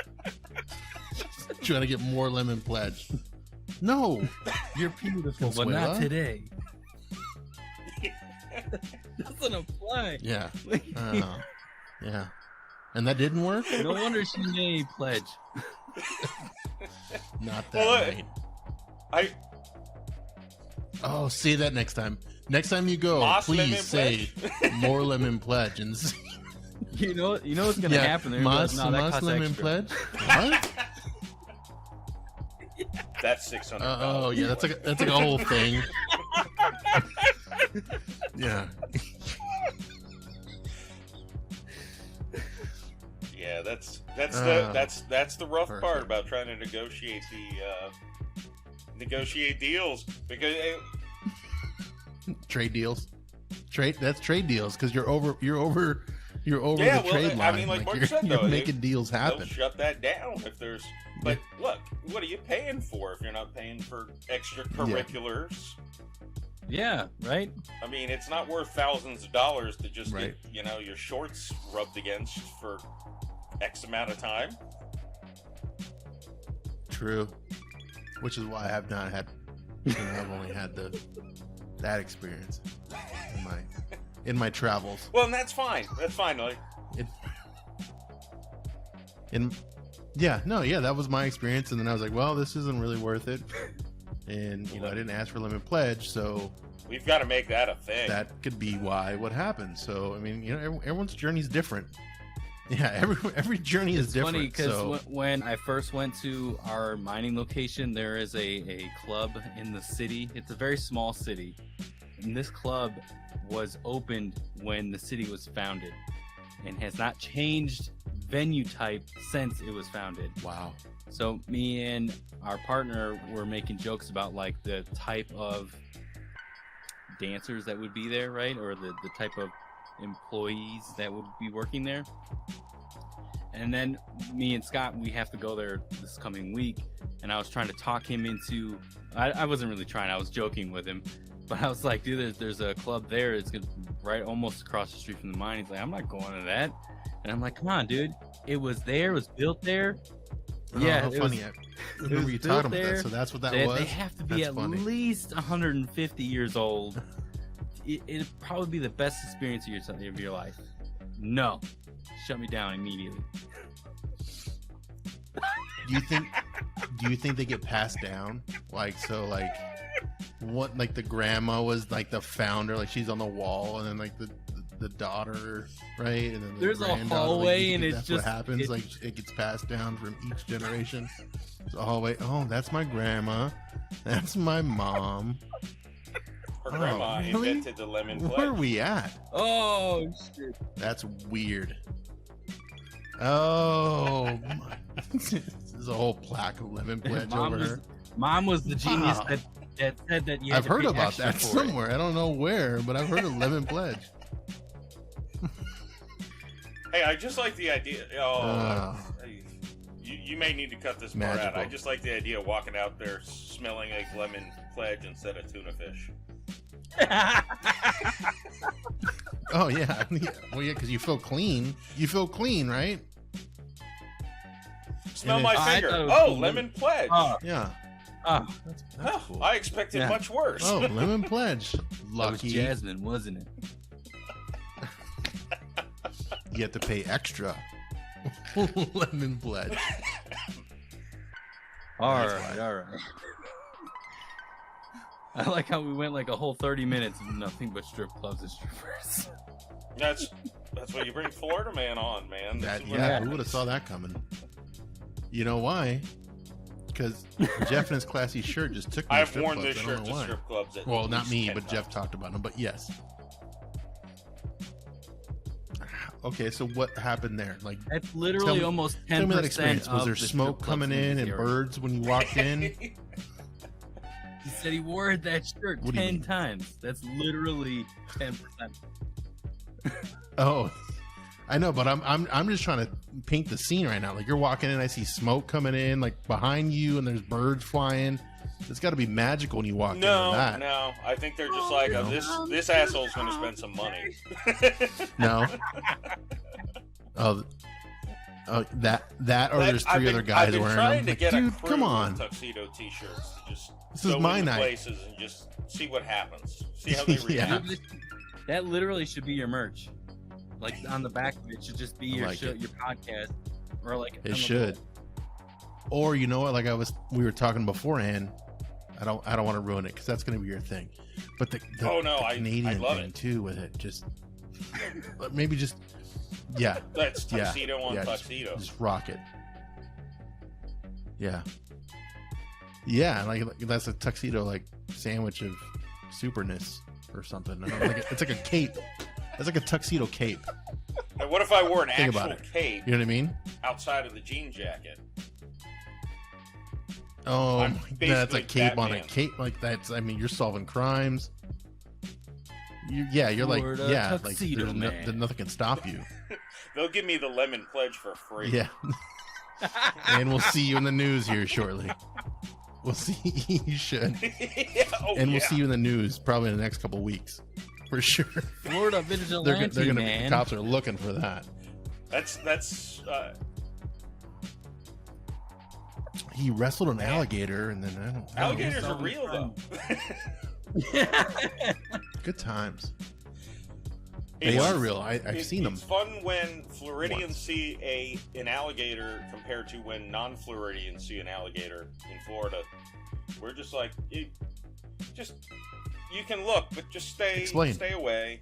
Trying to get more lemon pledge. No, you're beautiful. But not Suela. today. Doesn't apply. Yeah. Yeah. And that didn't work? No wonder she made a pledge. Not that night. I Say that next time. Next time you go, Mas lemon please say more lemon pledge. And You know what's gonna happen there. Mas, No, that costs lemon extra. pledge? What? That's $600. Oh yeah, that's like a whole thing. Yeah. Yeah, that's the rough perfect. part about trying to negotiate deals, because Trade deals. That's trade deals because you're over the trade line. I mean, like Mark said, you're though, making deals they'll happen. shut that down if there's. But look, what are you paying for if you're not paying for extracurriculars? Yeah, right. I mean, it's not worth thousands of dollars to just Right. get your shorts rubbed against for X amount of time. True. Which is why I have not had. I've only had that experience in my travels. Well, and that's fine. That's fine. Like, that was my experience, and then I was like, well, this isn't really worth it. And I didn't ask for lemon pledge, so we've got to make that a thing. that could be what happened. So I mean, everyone's journey's different, Yeah, every journey is different. Funny because so. when I first went to our mining location, there is a club in the city. It's a very small city, and this club was opened when the city was founded, and has not changed venue type since it was founded. Wow. So me and our partner were making jokes about like the type of dancers that would be there, right? Or the type of employees that would be working there. And then me and Scott, we have to go there this coming week, and I was trying to talk him into, I wasn't really trying, I was joking with him, but I was like, dude, there's a club there, it's right almost across the street from the mine. He's like, I'm not going to that. And I'm like, come on, dude, it was there, it was built there. Oh, Yeah, how funny. I remember you talking about that, so that's what that was? They have to be least 150 years old. It'd probably be the best experience of your life. No. Shut me down immediately. Do you think they get passed down? Like, so like what, like the grandma was like the founder, like she's on the wall, and then like the daughter, right? And then there's a hallway, and it's just what happens. Like it gets passed down from each generation. There's a hallway. Oh, that's my grandma. That's my mom. Her grandma really? invented the lemon pledge. Where are we at? Oh shit. That's weird. Oh, there's a whole plaque of lemon pledge over her. Mom was the genius that said that you had I've to heard pay about extra that for somewhere. I don't know where, but I've heard of lemon pledge. Hey, I just like the idea. You may need to cut this part out. I just like the idea of walking out there smelling like lemon pledge instead of tuna fish. Oh yeah, well yeah, because you feel clean. You feel clean, right? Smell my finger. Lemon pledge. Yeah. That's cool. I expected much worse. Oh, lemon pledge. Lucky. That was Jasmine, wasn't it? You have to pay extra. Lemon pledge. All right. I like how we went like a whole 30 minutes of nothing but strip clubs and strippers. That's what you bring Florida Man on, man. Who would have saw that coming? You know why? Because Jeff in his classy shirt just took me to I've strip worn clubs. this shirt to strip clubs. Well, not me, but Jeff talked about them. But yes. Okay, so what happened there? Like, that's literally almost 10%. Tell me that experience. Was there the smoke coming in and birds when you walked in? He said he wore that shirt 10 times. That's literally 10%. Oh, I know, but I'm just trying to paint the scene right now. Like you're walking in, I see smoke coming in, like behind you, and there's birds flying. It's got to be magical when you walk into that. No, I think they're just like this asshole's going to spend some money. No. That or there's three other guys wearing them. Trying to get dude, a crew come on. with tuxedo t-shirts to just this is my night. Places and just see what happens. See how they react. Yeah. That literally should be your merch. Like on the back of it should just be your podcast, or like it should. Or you know what? Like we were talking beforehand. I don't want to ruin it because that's going to be your thing. But the Canadian thing too with it, just maybe just That's tuxedo on tuxedo. Just rock it. Yeah. Yeah, like that's a tuxedo like sandwich of superness or something. I don't know, it's like a cape. That's like a tuxedo cape. And what if I wore an actual cape? You know what I mean? Outside of the jean jacket. Oh, that's a cape Batman. On a cape. Like that's. I mean, you're solving crimes. You're like, like there's nothing can stop you. They'll give me the lemon pledge for free. Yeah. And we'll see you in the news here shortly. We'll see. You should. We'll see you in the news probably in the next couple weeks, for sure. Florida vigilante, they're gonna, the cops are looking for that. That's. He wrestled an alligator, and then alligators are real though. Good times. They are real. I've seen them. It's fun when Floridians see an alligator compared to when non-Floridians see an alligator in Florida. We're just like, you can look, but just stay away.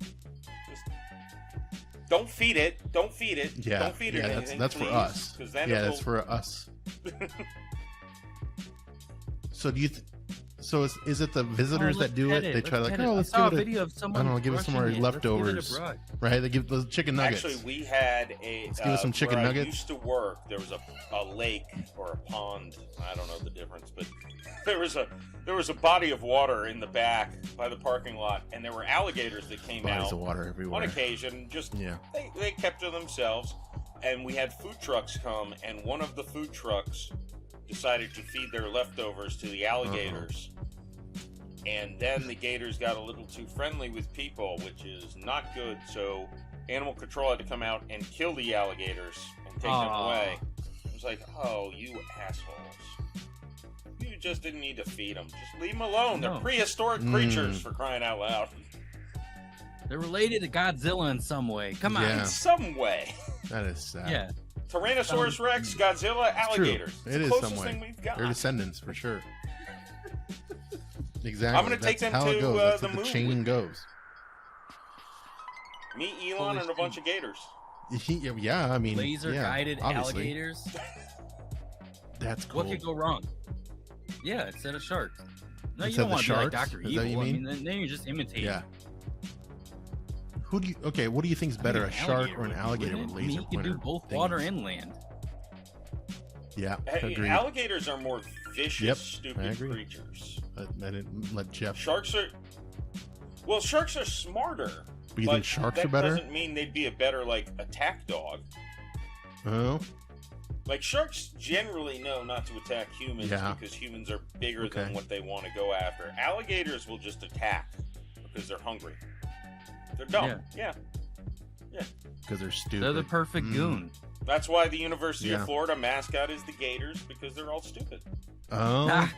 Don't feed it. Don't feed it. Yeah, Don't feed it anything. that's for please, us. 'cause then Yeah, it'll... that's for us. So do you? So is it the visitors that do it? They try to like, oh, let's give it a video of someone. I don't know, give us some more leftovers, right? They give those chicken nuggets. Actually, we had a. Let's give us some chicken where nuggets. I used to work. There was a lake or a pond. I don't know the difference, but there was a body of water in the back by the parking lot, and there were alligators that came Bodies out of water everywhere. on occasion. Just Yeah. they kept to themselves, and we had food trucks come, and one of the food trucks decided to feed their leftovers to the alligators. And then the gators got a little too friendly with people, which is not good. So animal control had to come out and kill the alligators and take them away. It was like, oh, you assholes. You just didn't need to feed them. Just leave them alone. No. They're prehistoric creatures, for crying out loud. They're related to Godzilla in some way. Come on. Yeah. In some way. That is sad. Yeah. Tyrannosaurus Rex, Godzilla, alligators. True. It It's is the closest some way. thing we've got. They're descendants for sure. Exactly. I'm gonna take That's them how it to, goes. That's the how the moon chain with goes. Me, Elon, Holy and a bunch of gators. Yeah, I mean, Laser yeah, guided obviously. alligators. That's cool. What could go wrong? Yeah, instead of sharks. No, you Instead don't of want to be like sharks? Dr. Is that Evil. what you I mean? mean, then you're just imitating. Yeah. Who do you? Okay, what do you think's better, a shark or an alligator with wouldn't it? laser You can pointer? do both things? water and land. Yeah, Hey, agreed. alligators are more vicious, Yep, I stupid agree. creatures. I didn't let Jeff. Sharks are smarter. But you think sharks that are better? doesn't mean they'd be a better attack dog. Oh, Like sharks generally know not to attack humans Yeah. because humans are bigger Okay. than what they want to go after. Alligators will just attack because they're hungry. They're dumb. Yeah. because they're stupid. They're the perfect Mm. goon. That's why the University Yeah. of Florida mascot is the Gators, because they're all stupid. Oh,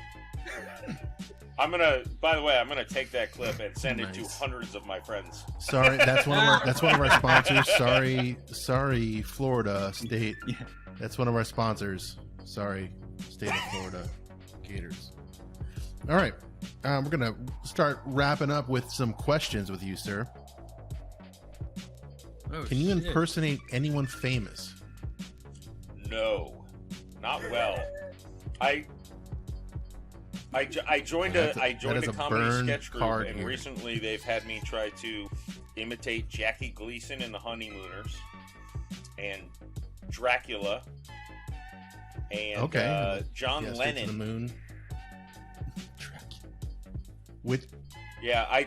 By the way, I'm gonna take that clip and send it to Nice. hundreds of my friends. sorry. That's one of our sponsors. Sorry, Florida State. Yeah. That's one of our sponsors. Sorry, State of Florida Gators. All right, we're gonna start wrapping up with some questions with you, sir. Oh, Can you shit. impersonate anyone famous? No, not well. I joined That a is a comedy burn sketch group, card and here. recently they've had me try to imitate Jackie Gleason in The Honeymooners, and Dracula, and Okay. John Yeah, Straight to the Lennon. moon. Dracula. With Yeah,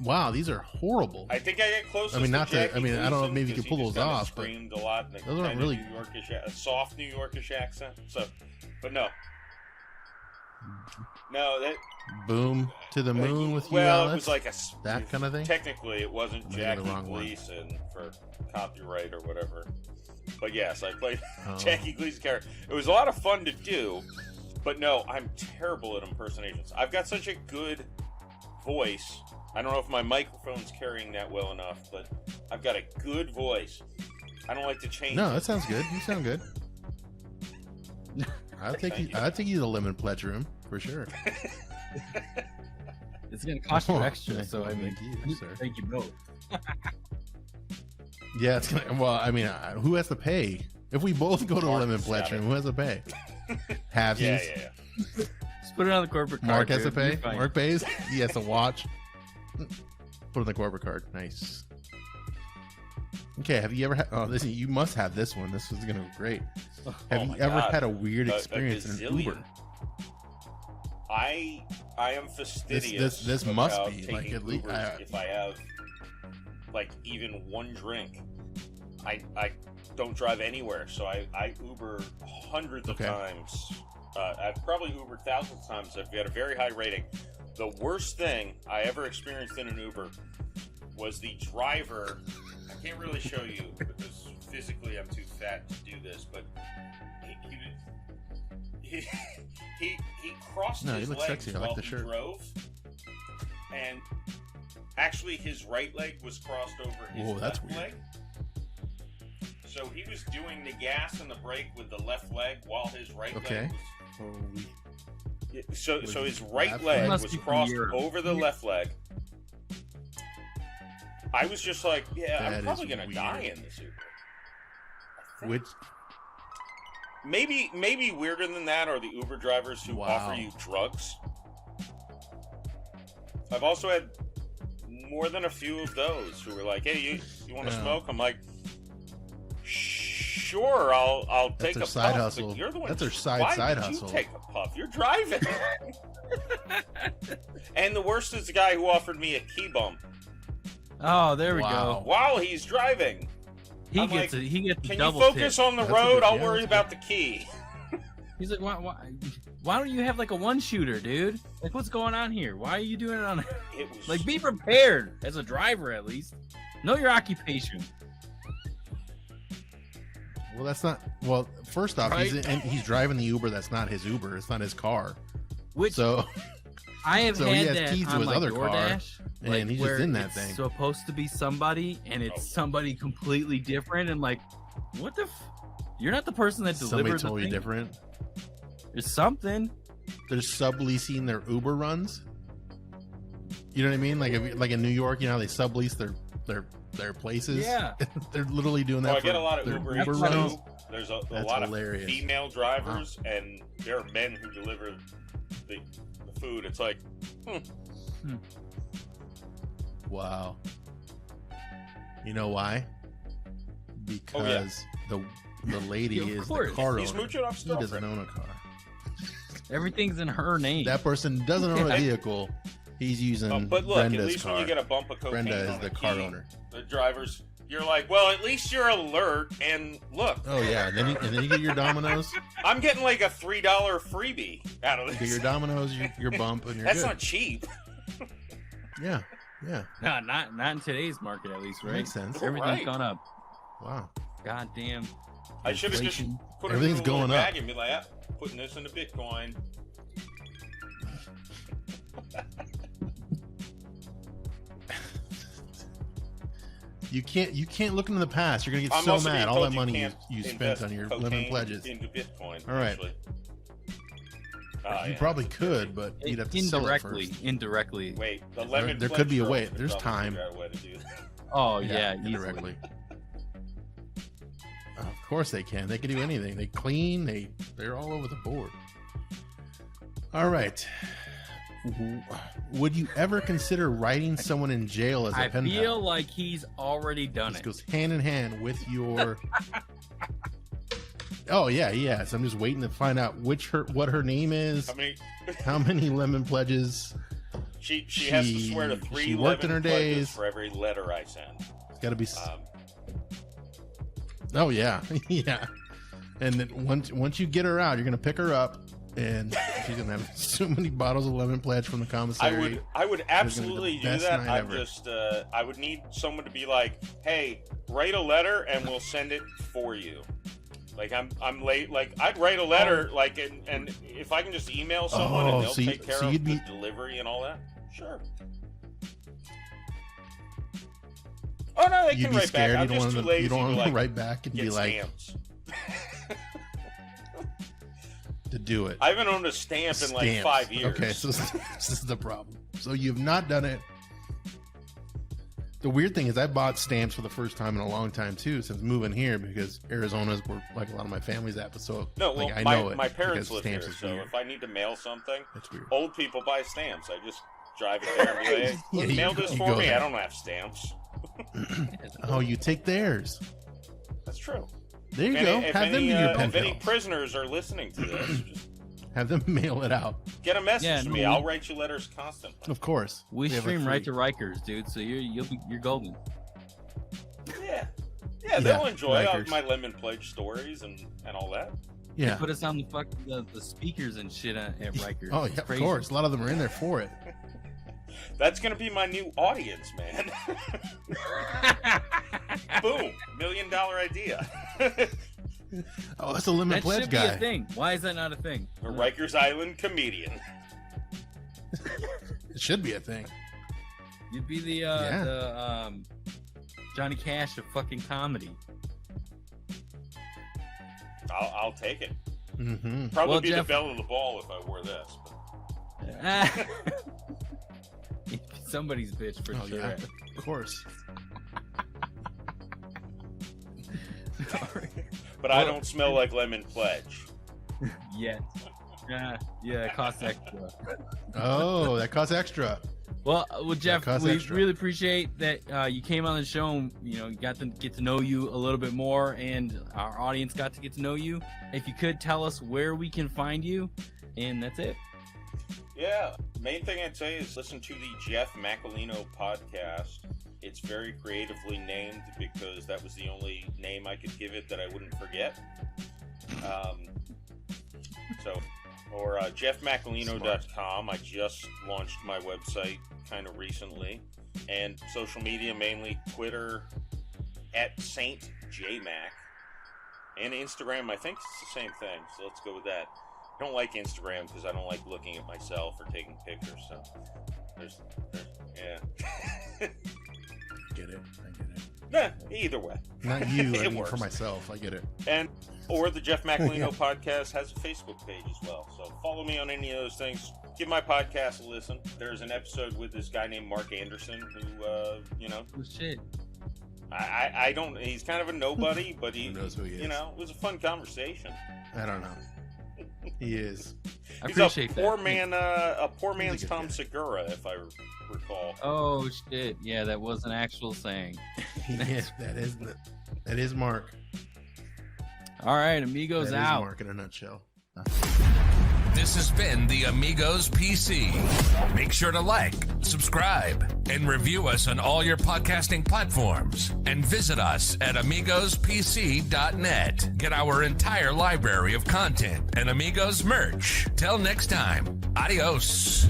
wow, these are horrible. I think I get closest. I mean, to not to- Jackie I mean, I don't know, Gleason maybe you because could pull he just those kinda off, but Screamed a lot. In a those aren't kinda really- New Yorkish, a soft New Yorkish accent. So, but no, that. Boom to the moon with you, Well, Alex. it was like that kind of thing. Technically, it wasn't Maybe the Jackie wrong one. Gleason for copyright or whatever. But yes, I played Oh. Jackie Gleason's character. It was a lot of fun to do, but no, I'm terrible at impersonations. I've got such a good voice. I don't know if my microphone's carrying that well enough, but I've got a good voice. I don't like to change No, it. that sounds good. You sound good. I'll take you. Thank you. I'll take you to the lemon pledge room for sure. It's gonna cost you Oh, extra, so I mean, thank you, sir. thank you both. Yeah, it's gonna. Well, I mean, who has to pay? If we both go to the Mark lemon has pledge got room, it. who has to pay? Halvesies. Yeah. Just put it on the corporate card. Mark has to dude. pay. You're fine. Mark pays. He has to watch. Put it on the corporate card. Nice. Okay. Have you ever had? Oh, this you must have this one. This is gonna be great. Have Oh you my ever God. had a weird A experience in an Uber? gazillion. I am fastidious. This must about be, like, taking at least- Ubers if I have like even one drink. I don't drive anywhere, so I Uber hundreds of Okay. times. I've probably Ubered thousands of times. I've got a very high rating. The worst thing I ever experienced in an Uber was the driver. I can't really show you because physically I'm too fat to do this, but he crossed No, he his looks legs sexy. I like while the he shirt. drove, and actually his right leg was crossed over his Whoa, that's left weird. leg. So he was doing the gas and the brake with the left leg while his right Okay. leg Holy. was... So Was his his left right leg leg- was Must be from crossed Europe. over the left leg. I was just like, yeah, That I'm probably is gonna weird. die in this Uber. I think. Which Maybe weirder than that are the Uber drivers who Wow. offer you drugs. I've also had more than a few of those who were like, "Hey, you want to Yeah. smoke?" I'm like, "Sure, I'll take their a side puff." hustle. But you're the one. That's their side Why side did hustle. You take a puff. You're driving. And the worst is the guy who offered me a key bump Oh, there we Wow. go. while he's driving. He I'm gets like, it. He gets Can you double focus tip. on the That's a road? good- I'll yeah, worry that's about the key. He's like, why don't you have like a one shooter, dude? Like, what's going on here? Why are you doing it on? It was Like, be prepared as a driver at least. Know your occupation. Well, that's not. Well, first off, Right? he's driving the Uber. That's not his Uber. It's not his car. Which So, I have so he had has that keys to on his like other car, DoorDash, and like, he's just where in that it's thing. supposed to be somebody, and it's Oh. somebody completely different. And like, what the? You're not the person that somebody delivered the totally thing. different. There's something. They're subleasing their Uber runs. You know what I mean? Like in New York, you know how they sublease their places. Yeah. They're literally doing that. I for get a lot of their Uber Uber Eats runs. too. There's a That's lot hilarious. of female drivers, and there are men who deliver the food. It's like, Wow. You know why? Because the lady Yeah, of is course. the car he's owner. mooching off He doesn't girlfriend. own a car. Everything's in her name. That person doesn't own a vehicle. He's using But look, Brenda's at least car. when you get a bump of cocaine Brenda is on the a car key, owner. the drivers, you're like, well, at least you're alert. And look, Oh yeah, and then you get your Domino's. I'm getting like a $3 freebie out of You get this. your Domino's, your bump, and you're That's good. not cheap. Yeah, No, not in today's market, at least, right? makes sense. Everything's Right. gone up. Wow. God damn. I should have just Inflation. put it Everything's in a little going up. bag and be like, ah, putting this into Bitcoin. You can't look into the past. You're gonna get I'm so also being mad. All told that you money can't you spent invest on your cocaine lemon pledges. into Bitcoin. All right. Actually. You Yeah. probably could, but you'd have to sell it first. Indirectly. Wait, the lemon. There pledge could be a girls way. could There's probably time. figure out a way to do that. Oh yeah, easily. indirectly. Of course they can. They can do anything. They clean. They're all over the board. All right. Would you ever consider writing someone in jail as a I pen pal? feel like he's already done This it. goes hand in hand with your. Oh yeah. So I'm just waiting to find out what her name is. I mean, How many lemon pledges? she has to swear to She 3 worked in lemon her pledges days. for every letter I send. It's got to be. Um, Oh yeah, yeah. And then once you get her out, you're gonna pick her up, and she's gonna have so many bottles of lemon pledge from the commissary. I would absolutely do best that. night I'm ever. just I would need someone to be like, hey, write a letter and we'll send it for you. Like I'm late. Like I'd write a letter, like and if I can just email someone Oh, and they'll so you- take care so of you'd the be- delivery and all that. Sure. Oh no, they You'd can be write scared. back. I'm You don't just want too lazy you don't to want to like write back and get be like stamps. to do it. I haven't owned a stamp in like Stamps. 5 years. Okay, so this is the problem. So you've not done it. The weird thing is, I bought stamps for the first time in a long time too, since moving here, because Arizona's where like a lot of my family's at. So No, well, like, I know it my parents because live here, stamps is so weird. if I need to mail something, It's weird. old people buy stamps. I just drive it there and be like, hey, Yeah, you mail go- this you for go me. there. I don't have stamps. Oh, you take theirs. That's true. There you And go. if Have them any, be your pen if any pals. prisoners are listening to this, just Have them mail it out. get a message Yeah, to no, me. we- I'll write you letters constantly. Of course. We have a stream right to free- Rikers, dude. So you're golden. Yeah. Yeah, they'll Yeah, enjoy Rikers. my lemon pledge stories and all that. Yeah. Put us on the speakers and shit at Rikers. Oh It's yeah, of crazy. course. A lot of them are in there for it. That's going to be my new audience, man. Boom. $1 million idea. Oh, that's a lemon That pledge should guy. be a thing. Why is that not a thing? A Rikers Island comedian. It should be a thing. You'd be the Johnny Cash of fucking comedy. I'll take it. Mm-hmm. Probably Well, be Jeff- the belle of the ball if I wore this. Somebody's bitch for Oh sure. yeah, of course. But I don't smell like lemon pledge. Yet. Yeah, it costs extra. Oh, that costs extra. Well, Jeff, we extra. really appreciate that you came on the show and, got to get to know you a little bit more, and our audience got to get to know you. If you could tell us where we can find you, and that's it. Yeah, main thing I'd say is listen to the Jeff Macolino podcast. It's very creatively named because that was the only name I could give it that I wouldn't forget. Or jeffmacolino.com. I just launched my website kind of recently. And social media, mainly Twitter at Saint JMac. And Instagram, I think it's the same thing. So let's go with that. I don't like Instagram because I don't like looking at myself or taking pictures. So yeah. I get it. Nah, either way. Not you, It I mean, works. for myself. I get it. Or the Jeff Macolino podcast has a Facebook page as well. So follow me on any of those things. Give my podcast a listen. There's an episode with this guy named Mark Anderson who, Oh, shit. I don't, he's kind of a nobody, but Who knows who he is? it was a fun conversation. I don't know. He is. I He's appreciate a that. poor man, a poor He's a man's good Tom guy. Segura, if I recall. Oh, shit. Yeah, that was an actual saying. Yeah, that is Mark. All right, Amigos That is out. Mark in a nutshell. This has been the Amigos PC. Make sure to like, subscribe, and review us on all your podcasting platforms. And visit us at amigospc.net. Get our entire library of content and Amigos merch. Till next time, adios.